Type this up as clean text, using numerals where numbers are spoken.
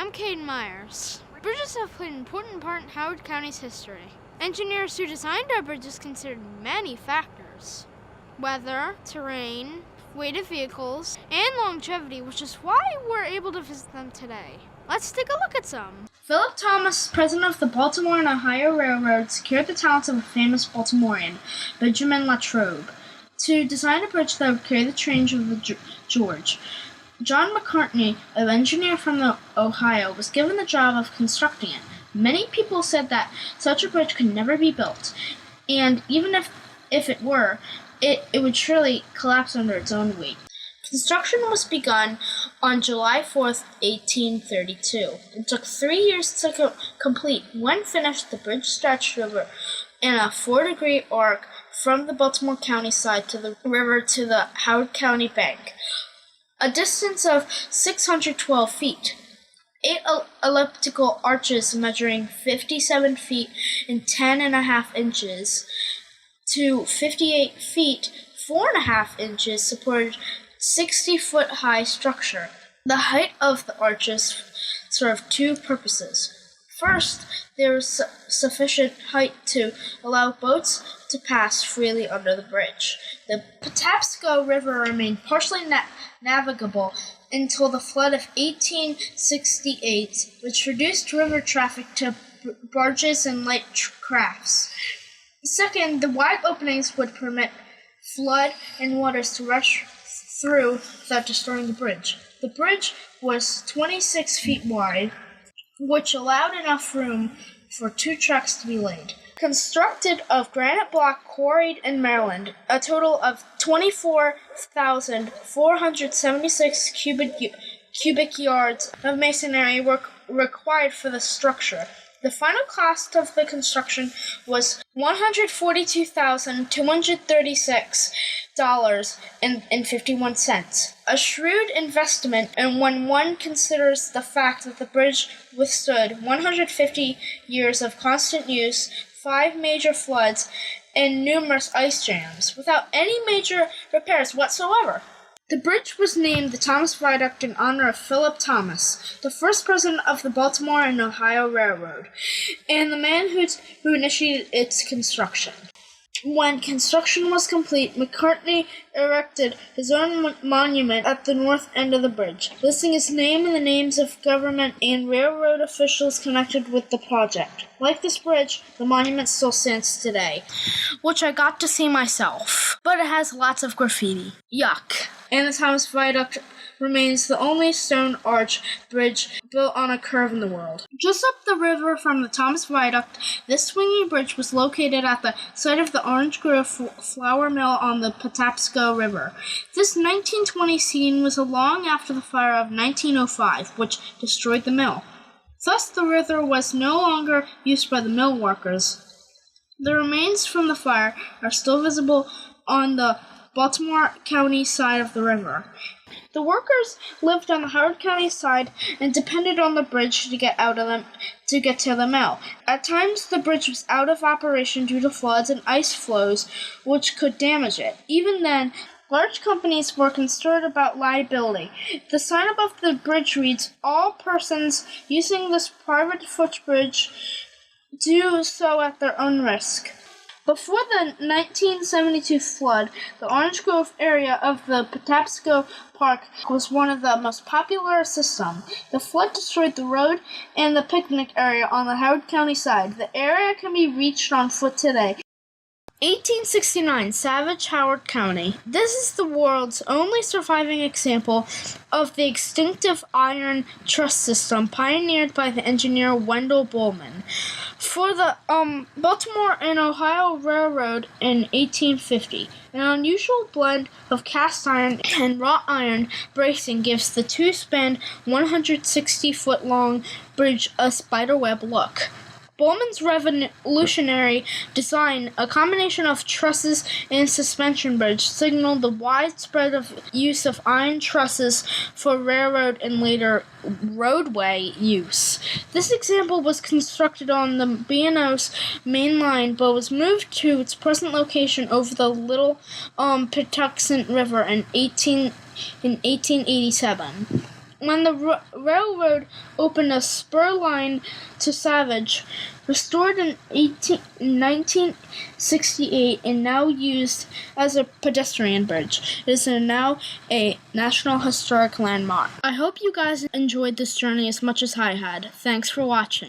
I'm Caden Myers. Bridges have played an important part in Howard County's history. Engineers who designed our bridges considered many factors: weather, terrain, weight of vehicles, and longevity, which is why we're able to visit them today. Let's take a look at some. Philip Thomas, president of the Baltimore and Ohio Railroad, secured the talents of a famous Baltimorean, Benjamin Latrobe, to design a bridge that would carry the trains of the George. John McCartney, an engineer from Ohio, was given the job of constructing it. Many people said that such a bridge could never be built, and even if it were, it would surely collapse under its own weight. Construction was begun on July 4th, 1832. It took 3 years to complete. When finished, the bridge stretched over in a 4-degree arc from the Baltimore County side to the river to the Howard County bank, a distance of 612 feet. 8 elliptical arches measuring 57 feet and 10.5 inches to 58 feet 4.5 inches supported 60-foot-high structure. The height of the arches served two purposes. First, there was sufficient height to allow boats to pass freely under the bridge. The Patapsco River remained partially navigable until the flood of 1868, which reduced river traffic to barges and light crafts. Second, the wide openings would permit flood and waters to rush through without destroying the bridge. The bridge was 26 feet wide, which allowed enough room for 2 tracks to be laid. Constructed of granite block quarried in Maryland, a total of 24,476 cubic yards of masonry were required for the structure. The final cost of the construction was $142,236.51, a shrewd investment, and when one considers the fact that the bridge withstood 150 years of constant use, 5 major floods, and numerous ice jams, without any major repairs whatsoever. The bridge was named the Thomas Viaduct in honor of Philip Thomas, the first president of the Baltimore and Ohio Railroad, and the man who initiated its construction. When construction was complete, McCartney erected his own monument at the north end of the bridge, listing his name and the names of government and railroad officials connected with the project. Like this bridge, the monument still stands today, which I got to see myself, but it has lots of graffiti. Yuck. And the Thomas Viaduct remains the only stone arch bridge built on a curve in the world. Just up the river from the Thomas Viaduct, this swinging bridge was located at the site of the Orange Grove flour mill on the Patapsco River. This 1920 scene was long after the fire of 1905, which destroyed the mill. Thus, the river was no longer used by the mill workers. The remains from the fire are still visible on the Baltimore County side of the river. The workers lived on the Howard County side and depended on the bridge to get to the mill. At times, the bridge was out of operation due to floods and ice flows, which could damage it. Even then, large companies were concerned about liability. The sign above the bridge reads, "All persons using this private footbridge do so at their own risk." Before the 1972 flood, the Orange Grove area of the Patapsco Park was one of the most popular system. The flood destroyed the road and the picnic area on the Howard County side. The area can be reached on foot today. 1869, Savage, Howard County. This is the world's only surviving example of the extinctive iron truss system pioneered by the engineer Wendell Bowman for the Baltimore and Ohio Railroad in 1850. An unusual blend of cast iron and wrought iron bracing gives the 2-span, 160-foot-long bridge a spiderweb look. Bowman's revolutionary design, a combination of trusses and suspension bridge, signaled the widespread use of iron trusses for railroad and later roadway use. This example was constructed on the B&O's main line, but was moved to its present location over the Little Patuxent River in 1887. when the railroad opened a spur line to Savage, restored in 1968 and now used as a pedestrian bridge. It is now a National Historic Landmark. I hope you guys enjoyed this journey as much as I had. Thanks for watching.